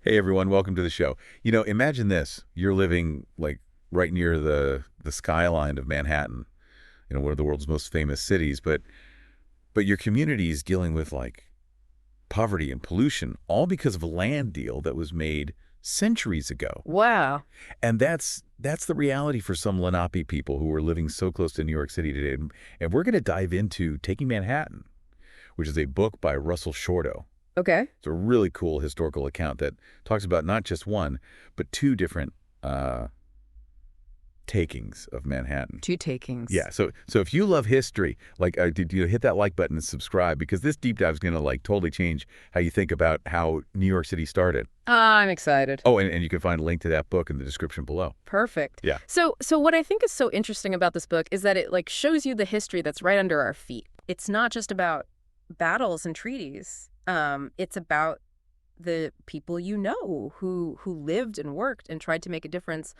Hey everyone, welcome to the show. Imagine this. You're living like right near the skyline of Manhattan, one of the world's most famous cities, but your community is dealing with like poverty and pollution, all because of a land deal that was made centuries ago. Wow. And that's the reality for some Lenape people who are living so close to New York City today. And we're going to dive into Taking Manhattan, which is a book by Russell Shorto. Okay. It's a really cool historical account that talks about not just one, but two different takings of Manhattan. Two takings. Yeah, so if you love history, like, did you hit that like button and subscribe? Because this deep dive is going to like totally change how you think about how New York City started. I'm excited. Oh, and you can find a link to that book in the description below. Perfect. Yeah. So what I think is so interesting about this book is that it like shows you the history that's right under our feet. It's not just about battles and treaties. It's about the people who lived and worked and tried to make a difference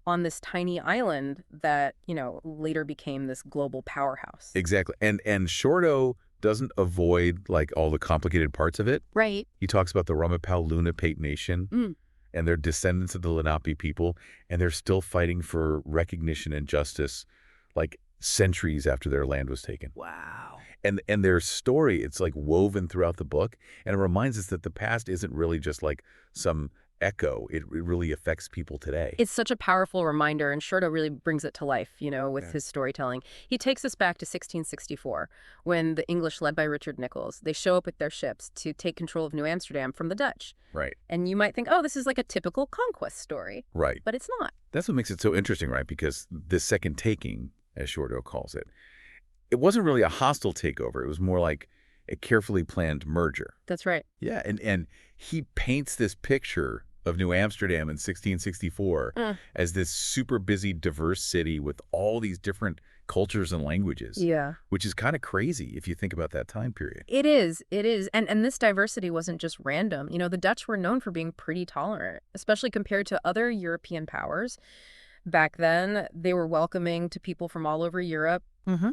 on this tiny island that, later became this global powerhouse. Exactly. And Shorto doesn't avoid like all the complicated parts of it. Right. He talks about the Ramapo-Lenape Nation and they're descendants of the Lenape people, and they're still fighting for recognition and justice like centuries after their land was taken. Wow. And their story, it's like woven throughout the book, and it reminds us that the past isn't really just like some echo. It really affects people today. It's such a powerful reminder, and Shorto really brings it to life, with his storytelling. He takes us back to 1664, when the English, led by Richard Nicolls, they show up with their ships to take control of New Amsterdam from the Dutch. Right. And you might think, oh, this is like a typical conquest story. Right. But it's not. That's what makes it so interesting, right? Because this second taking, as Shorto calls it, it wasn't really a hostile takeover. It was more like a carefully planned merger. That's right. Yeah, and he paints this picture of New Amsterdam in 1664 as this super busy, diverse city with all these different cultures and languages. Yeah. Which is kind of crazy if you think about that time period. It is. It is. And this diversity wasn't just random. The Dutch were known for being pretty tolerant, especially compared to other European powers. Back then, they were welcoming to people from all over Europe,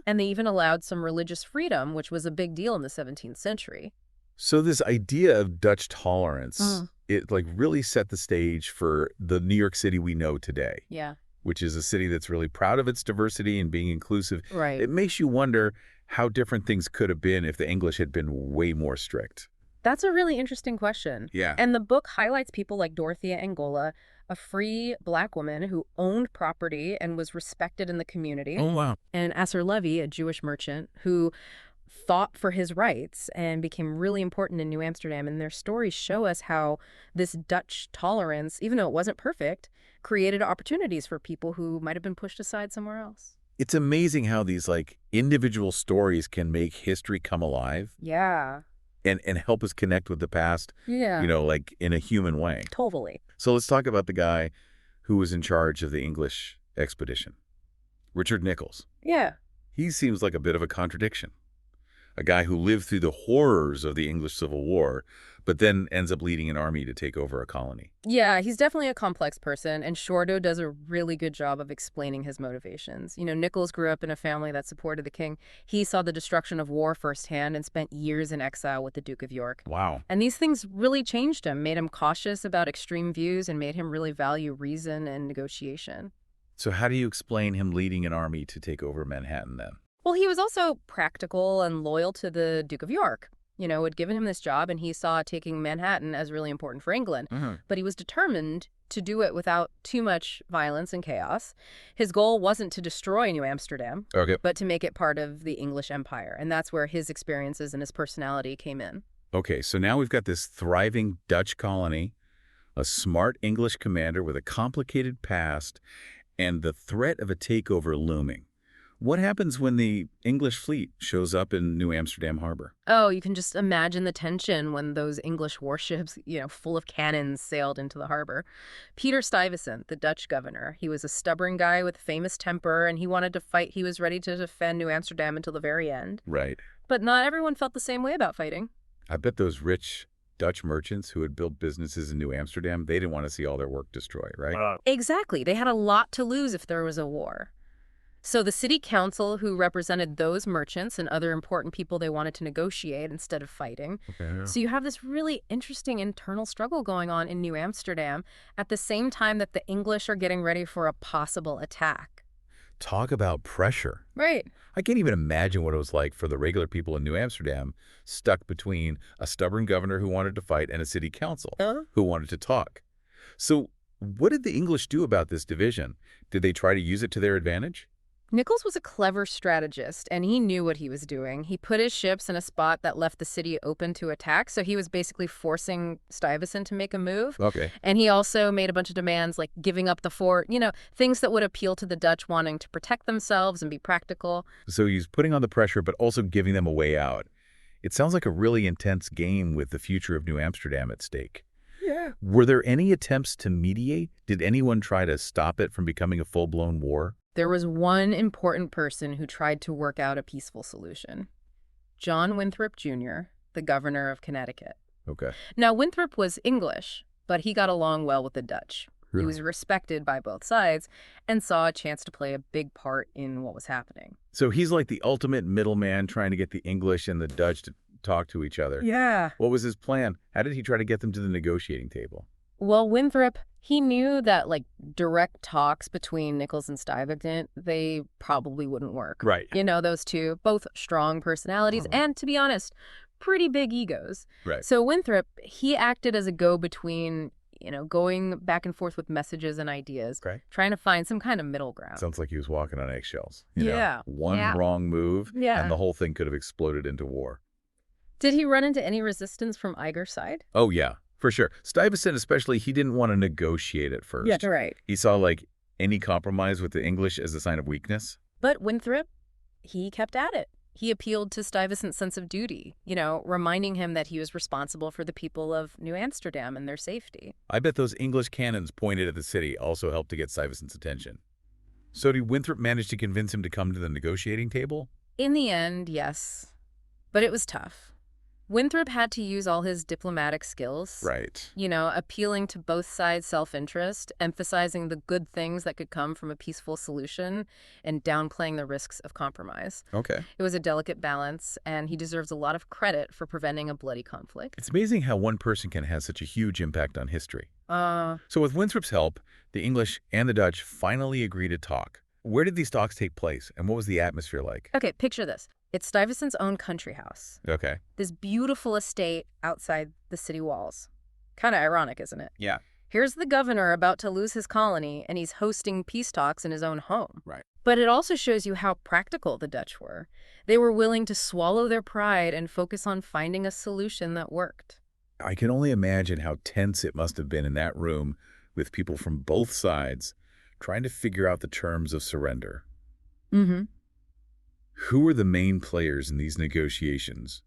and they even allowed some religious freedom, which was a big deal in the 17th century. So this idea of Dutch tolerance, it like really set the stage for the New York City we know today. Yeah. Which is a city that's really proud of its diversity and being inclusive. Right. It makes you wonder how different things could have been if the English had been way more strict. That's a really interesting question. Yeah. And the book highlights people like Dorothea Angola, a free Black woman who owned property and was respected in the community. Oh, wow. And Asser Levy, a Jewish merchant who fought for his rights and became really important in New Amsterdam. And their stories show us how this Dutch tolerance, even though it wasn't perfect, created opportunities for people who might have been pushed aside somewhere else. It's amazing how these like individual stories can make history come alive. Yeah. And help us connect with the past, Yeah. like in a human way. Totally. So let's talk about the guy who was in charge of the English expedition, Richard Nicolls. Yeah. He seems like a bit of a contradiction. A guy who lived through the horrors of the English Civil War, but then ends up leading an army to take over a colony. Yeah, he's definitely a complex person, and Shorto does a really good job of explaining his motivations. Nicolls grew up in a family that supported the king. He saw the destruction of war firsthand and spent years in exile with the Duke of York. Wow. And these things really changed him, made him cautious about extreme views, and made him really value reason and negotiation. So how do you explain him leading an army to take over Manhattan then? Well, he was also practical and loyal to the Duke of York. Had given him this job, and he saw taking Manhattan as really important for England. But he was determined to do it without too much violence and chaos. His goal wasn't to destroy New Amsterdam, but to make it part of the English Empire. And that's where his experiences and his personality came in. Okay, so now we've got this thriving Dutch colony, a smart English commander with a complicated past, and the threat of a takeover looming. What happens when the English fleet shows up in New Amsterdam harbor? Oh, you can just imagine the tension when those English warships, full of cannons sailed into the harbor. Peter Stuyvesant, the Dutch governor, he was a stubborn guy with famous temper, and he wanted to fight. He was ready to defend New Amsterdam until the very end. Right. But not everyone felt the same way about fighting. I bet those rich Dutch merchants who had built businesses in New Amsterdam, they didn't want to see all their work destroyed, right? Exactly. They had a lot to lose if there was a war. So the city council, who represented those merchants and other important people they wanted to negotiate instead of fighting. Okay. Yeah. So you have this really interesting internal struggle going on in New Amsterdam at the same time that the English are getting ready for a possible attack. Talk about pressure. Right. I can't even imagine what it was like for the regular people in New Amsterdam, stuck between a stubborn governor who wanted to fight and a city council who wanted to talk. So what did the English do about this division? Did they try to use it to their advantage? Nicolls was a clever strategist, and he knew what he was doing. He put his ships in a spot that left the city open to attack, so he was basically forcing Stuyvesant to make a move. Okay. And he also made a bunch of demands, like giving up the fort, things that would appeal to the Dutch wanting to protect themselves and be practical. So he's putting on the pressure, but also giving them a way out. It sounds like a really intense game with the future of New Amsterdam at stake. Yeah. Were there any attempts to mediate? Did anyone try to stop it from becoming a full-blown war? There was one important person who tried to work out a peaceful solution. John Winthrop Jr., the governor of Connecticut. Okay. Now, Winthrop was English, but he got along well with the Dutch. Really? He was respected by both sides and saw a chance to play a big part in what was happening. So he's like the ultimate middleman trying to get the English and the Dutch to talk to each other. Yeah. What was his plan? How did he try to get them to the negotiating table? Well, Winthrop, he knew that, direct talks between Nicolls and Stuyvesant, they probably wouldn't work. Right. Those two, both strong personalities and, to be honest, pretty big egos. Right. So Winthrop, he acted as a go-between, going back and forth with messages and ideas, trying to find some kind of middle ground. Sounds like he was walking on eggshells. Yeah. One wrong move, Yeah. and the whole thing could have exploded into war. Did he run into any resistance from either side? Oh, yeah. For sure. Stuyvesant especially, he didn't want to negotiate at first. Yeah, right. He saw, any compromise with the English as a sign of weakness. But Winthrop, he kept at it. He appealed to Stuyvesant's sense of duty, reminding him that he was responsible for the people of New Amsterdam and their safety. I bet those English cannons pointed at the city also helped to get Stuyvesant's attention. So did Winthrop manage to convince him to come to the negotiating table? In the end, yes. But it was tough. Winthrop had to use all his diplomatic skills. Right. Appealing to both sides' self-interest, emphasizing the good things that could come from a peaceful solution, and downplaying the risks of compromise. Okay. It was a delicate balance, and he deserves a lot of credit for preventing a bloody conflict. It's amazing how one person can have such a huge impact on history. Uh, So with Winthrop's help, the English and the Dutch finally agreed to talk. Where did these talks take place, and what was the atmosphere like? Okay, picture this. It's Stuyvesant's own country house. Okay. This beautiful estate outside the city walls. Kind of ironic, isn't it? Yeah. Here's the governor about to lose his colony, and he's hosting peace talks in his own home. Right. But it also shows you how practical the Dutch were. They were willing to swallow their pride and focus on finding a solution that worked. I can only imagine how tense it must have been in that room with people from both sides trying to figure out the terms of surrender. Mm-hmm. Who were the main players in these negotiations,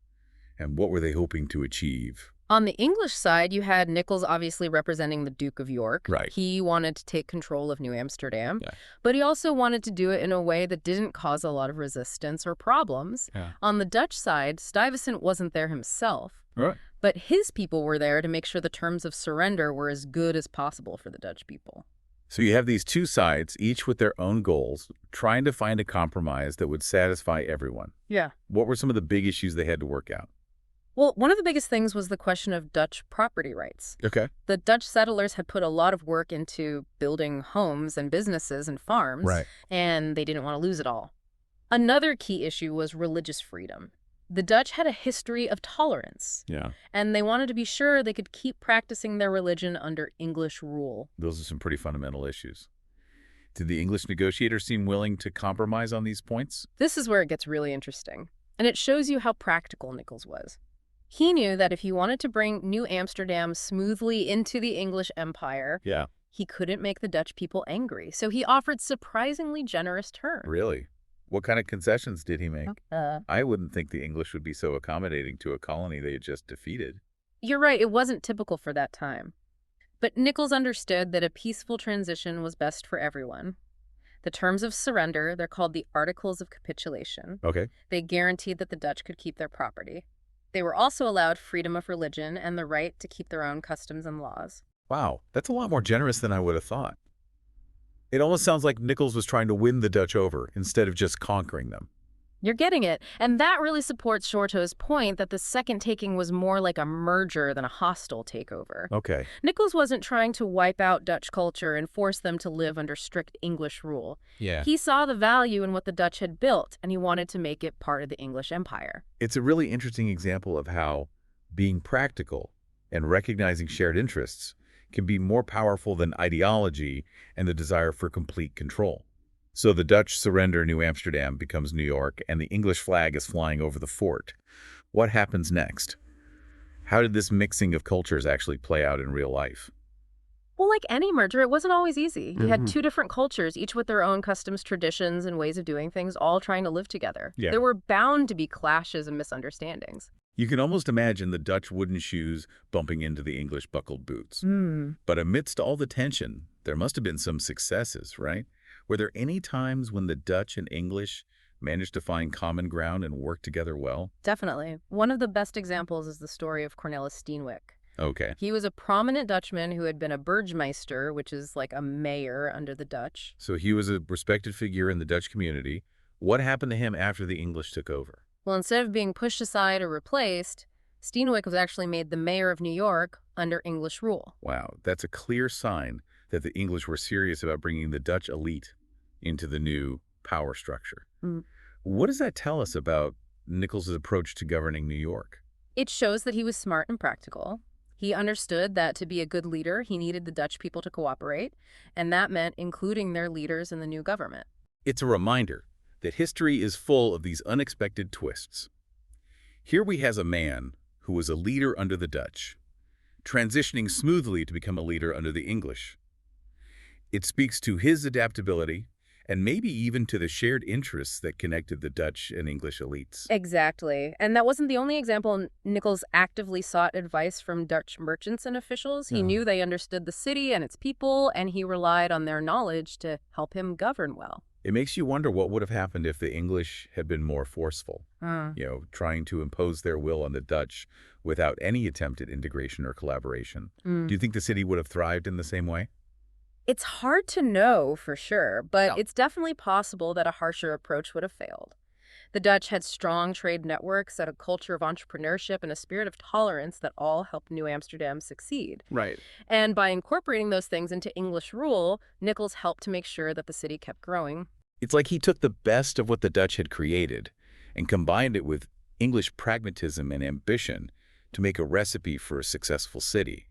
and what were they hoping to achieve? On the English side, you had Nicolls obviously representing the Duke of York. Right. He wanted to take control of New Amsterdam, Yeah. but he also wanted to do it in a way that didn't cause a lot of resistance or problems. Yeah. On the Dutch side, Stuyvesant wasn't there himself, Right. but his people were there to make sure the terms of surrender were as good as possible for the Dutch people. So you have these two sides, each with their own goals, trying to find a compromise that would satisfy everyone. Yeah. What were some of the big issues they had to work out? Well, one of the biggest things was the question of Dutch property rights. Okay. The Dutch settlers had put a lot of work into building homes and businesses and farms, Right. and they didn't want to lose it all. Another key issue was religious freedom. The Dutch had a history of tolerance, Yeah. and they wanted to be sure they could keep practicing their religion under English rule. Those are some pretty fundamental issues. Did the English negotiators seem willing to compromise on these points? This is where it gets really interesting, and it shows you how practical Nicolls was. He knew that if he wanted to bring New Amsterdam smoothly into the English Empire, Yeah. he couldn't make the Dutch people angry, so he offered surprisingly generous terms. Really? What kind of concessions did he make? I wouldn't think the English would be so accommodating to a colony they had just defeated. You're right, it wasn't typical for that time. But Nicolls understood that a peaceful transition was best for everyone. The terms of surrender, they're called the Articles of Capitulation. Okay. They guaranteed that the Dutch could keep their property. They were also allowed freedom of religion and the right to keep their own customs and laws. Wow, that's a lot more generous than I would have thought. It almost sounds like Nicolls was trying to win the Dutch over instead of just conquering them. You're getting it. And that really supports Shorto's point that the second taking was more like a merger than a hostile takeover. Okay. Nichols wasn't trying to wipe out Dutch culture and force them to live under strict English rule. Yeah. He saw the value in what the Dutch had built, and he wanted to make it part of the English Empire. It's a really interesting example of how being practical and recognizing shared interests can be more powerful than ideology and the desire for complete control. So the Dutch surrender New Amsterdam becomes New York, and the English flag is flying over the fort. What happens next? How did this mixing of cultures actually play out in real life? Well, like any merger, it wasn't always easy. You had two different cultures, each with their own customs, traditions, and ways of doing things, all trying to live together. Yeah. There were bound to be clashes and misunderstandings. You can almost imagine the Dutch wooden shoes bumping into the English buckled boots. But amidst all the tension, there must have been some successes, right? Were there any times when the Dutch and English managed to find common ground and work together well? Definitely. One of the best examples is the story of Cornelis Steenwijk. Okay. He was a prominent Dutchman who had been a burgemeester, which is like a mayor under the Dutch. So he was a respected figure in the Dutch community. What happened to him after the English took over? Well, instead of being pushed aside or replaced, Steenwijk was actually made the mayor of New York under English rule. Wow, that's a clear sign that the English were serious about bringing the Dutch elite into the new power structure. What does that tell us about Nichols' approach to governing New York? It shows that he was smart and practical. He understood that to be a good leader, he needed the Dutch people to cooperate, and that meant including their leaders in the new government. It's a reminder that history is full of these unexpected twists. Here we have a man who was a leader under the Dutch, transitioning smoothly to become a leader under the English. It speaks to his adaptability and maybe even to the shared interests that connected the Dutch and English elites. Exactly. And that wasn't the only example. Nichols actively sought advice from Dutch merchants and officials. He knew they understood the city and its people, and he relied on their knowledge to help him govern well. It makes you wonder what would have happened if the English had been more forceful, trying to impose their will on the Dutch without any attempt at integration or collaboration. Do you think the city would have thrived in the same way? It's hard to know for sure, but it's definitely possible that a harsher approach would have failed. The Dutch had strong trade networks, a culture of entrepreneurship, and a spirit of tolerance that all helped New Amsterdam succeed. Right. And by incorporating those things into English rule, Nichols helped to make sure that the city kept growing. It's like he took the best of what the Dutch had created and combined it with English pragmatism and ambition to make a recipe for a successful city.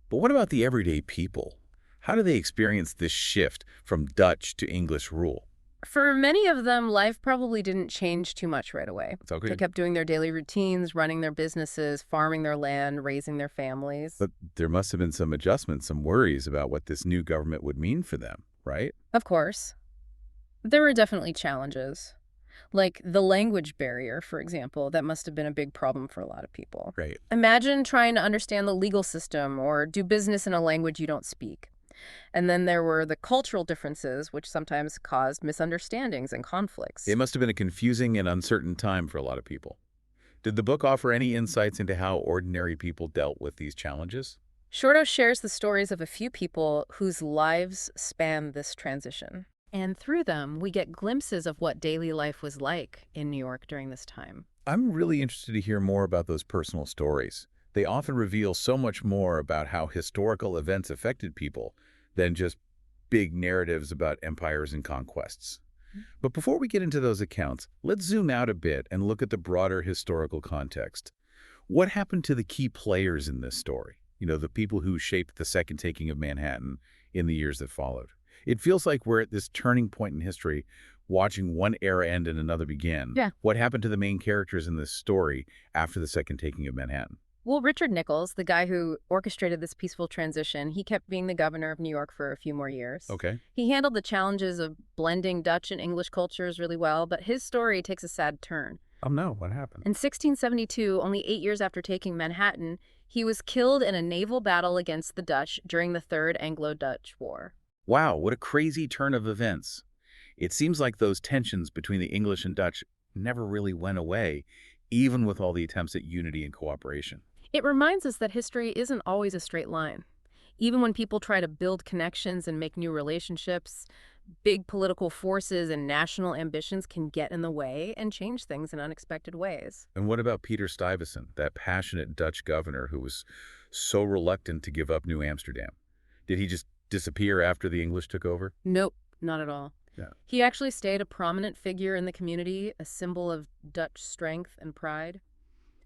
But what about the everyday people? How do they experience this shift from Dutch to English rule? For many of them, life probably didn't change too much right away. It's okay. They kept doing their daily routines, running their businesses, farming their land, raising their families. But there must have been some adjustments, some worries about what this new government would mean for them, right? Of course. There were definitely challenges. Like the language barrier, for example, that must have been a big problem for a lot of people. Right. Imagine trying to understand the legal system or do business in a language you don't speak. And then there were the cultural differences, which sometimes caused misunderstandings and conflicts. It must have been a confusing and uncertain time for a lot of people. Did the book offer any insights into how ordinary people dealt with these challenges? Shorto shares the stories of a few people whose lives span this transition. And through them, we get glimpses of what daily life was like in New York during this time. I'm really interested to hear more about those personal stories. They often reveal so much more about how historical events affected people than just big narratives about empires and conquests. But before we get into those accounts, let's zoom out a bit and look at the broader historical context. What happened to the key players in this story? The people who shaped the second taking of Manhattan in the years that followed. It feels like we're at this turning point in history, watching one era end and another begin. Yeah. What happened to the main characters in this story after the second taking of Manhattan? Well, Richard Nicolls, the guy who orchestrated this peaceful transition, he kept being the governor of New York for a few more years. Okay. He handled the challenges of blending Dutch and English cultures really well, but his story takes a sad turn. Oh, no. What happened? In 1672, only 8 years after taking Manhattan, he was killed in a naval battle against the Dutch during the Third Anglo-Dutch War. Wow, what a crazy turn of events. It seems like those tensions between the English and Dutch never really went away, even with all the attempts at unity and cooperation. It reminds us that history isn't always a straight line. Even when people try to build connections and make new relationships, big political forces and national ambitions can get in the way and change things in unexpected ways. And what about Peter Stuyvesant, that passionate Dutch governor who was so reluctant to give up New Amsterdam? Did he just disappear after the English took over? Nope, not at all. Yeah. He actually stayed a prominent figure in the community, a symbol of Dutch strength and pride.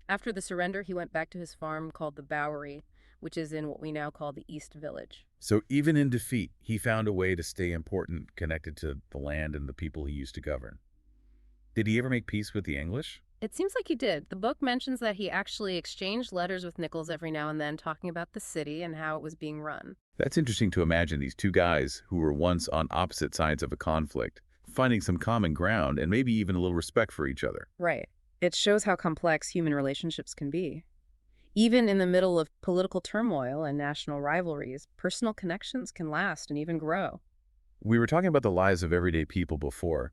After the surrender, he went back to his farm called the Bowery, which is in what we now call the East Village. So even in defeat, he found a way to stay important, connected to the land and the people he used to govern. Did he ever make peace with the English? It seems like he did. The book mentions that he actually exchanged letters with Nicolls every now and then, talking about the city and how it was being run. That's interesting to imagine these two guys who were once on opposite sides of a conflict, finding some common ground and maybe even a little respect for each other. Right. It shows how complex human relationships can be. Even in the middle of political turmoil and national rivalries, personal connections can last and even grow. We were talking about the lives of everyday people before.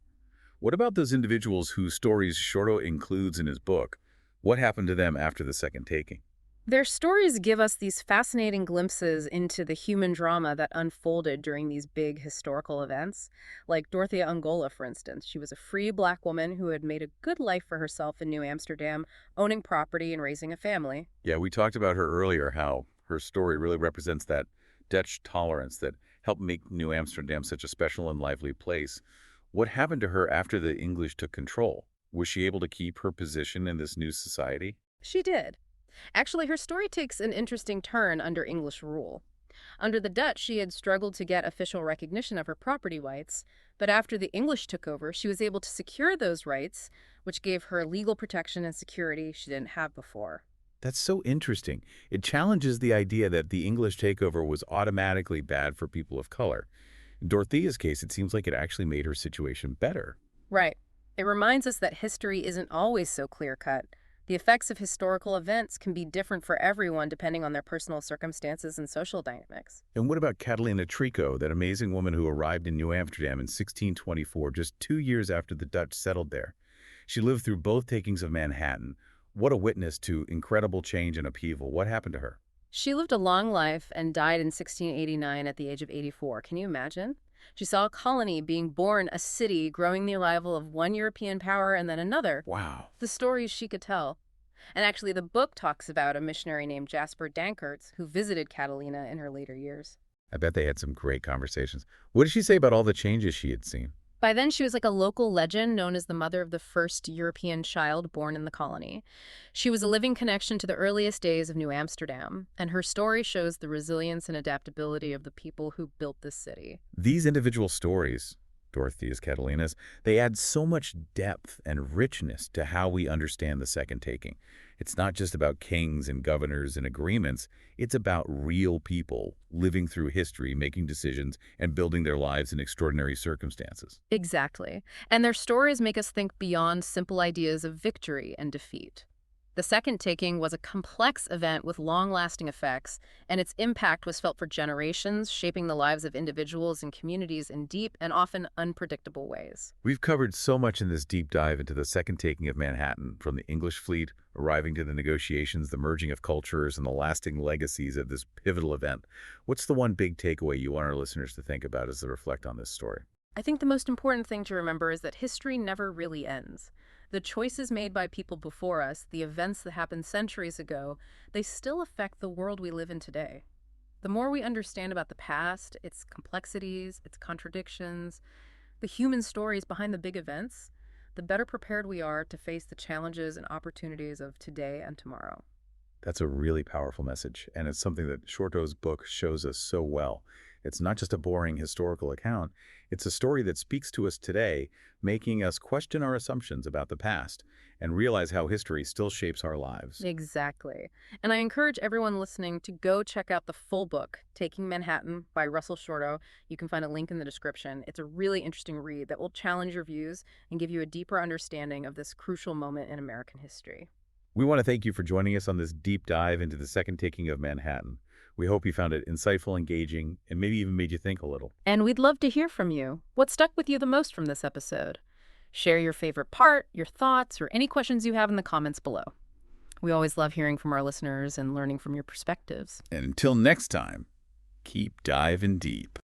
What about those individuals whose stories Shorto includes in his book? What happened to them after the Second Taking? Their stories give us these fascinating glimpses into the human drama that unfolded during these big historical events. Like Dorothea Angola, for instance. She was a free Black woman who had made a good life for herself in New Amsterdam, owning property and raising a family. Yeah, we talked about her earlier, how her story really represents that Dutch tolerance that helped make New Amsterdam such a special and lively place. What happened to her after the English took control? Was she able to keep her position in this new society? She did. Actually, her story takes an interesting turn under English rule. Under the Dutch, she had struggled to get official recognition of her property rights, but after the English took over, she was able to secure those rights, which gave her legal protection and security she didn't have before. That's so interesting. It challenges the idea that the English takeover was automatically bad for people of color. In Dorothea's case, it seems like it actually made her situation better. Right. It reminds us that history isn't always so clear-cut. The effects of historical events can be different for everyone depending on their personal circumstances and social dynamics. And what about Catalina Trico, that amazing woman who arrived in New Amsterdam in 1624, just 2 years after the Dutch settled there? She lived through both takings of Manhattan. What a witness to incredible change and upheaval. What happened to her? She lived a long life and died in 1689 at the age of 84. Can you imagine? She saw a colony being born, a city, growing the arrival of one European power and then another. Wow. The stories she could tell. And actually, the book talks about a missionary named Jasper Dankerts who visited Catalina in her later years. I bet they had some great conversations. What did she say about all the changes she had seen? By then, she was like a local legend known as the mother of the first European child born in the colony. She was a living connection to the earliest days of New Amsterdam, and her story shows the resilience and adaptability of the people who built this city. These individual stories, Dorothea's, Catalina's, they add so much depth and richness to how we understand the Second Taking. It's not just about kings and governors and agreements. It's about real people living through history, making decisions, and building their lives in extraordinary circumstances. Exactly. And their stories make us think beyond simple ideas of victory and defeat. The Second Taking was a complex event with long-lasting effects, and its impact was felt for generations, shaping the lives of individuals and communities in deep and often unpredictable ways. We've covered so much in this deep dive into the Second Taking of Manhattan, from the English fleet arriving to the negotiations, the merging of cultures, and the lasting legacies of this pivotal event. What's the one big takeaway you want our listeners to think about as they reflect on this story? I think the most important thing to remember is that history never really ends. The choices made by people before us, the events that happened centuries ago, they still affect the world we live in today. The more we understand about the past, its complexities, its contradictions, the human stories behind the big events, the better prepared we are to face the challenges and opportunities of today and tomorrow. That's a really powerful message, and it's something that Shorto's book shows us so well. It's not just a boring historical account. It's a story that speaks to us today, making us question our assumptions about the past and realize how history still shapes our lives. Exactly. And I encourage everyone listening to go check out the full book, Taking Manhattan by Russell Shorto. You can find a link in the description. It's a really interesting read that will challenge your views and give you a deeper understanding of this crucial moment in American history. We want to thank you for joining us on this deep dive into the Second Taking of Manhattan. We hope you found it insightful, engaging, and maybe even made you think a little. And we'd love to hear from you. What stuck with you the most from this episode? Share your favorite part, your thoughts, or any questions you have in the comments below. We always love hearing from our listeners and learning from your perspectives. And until next time, Keep diving deep.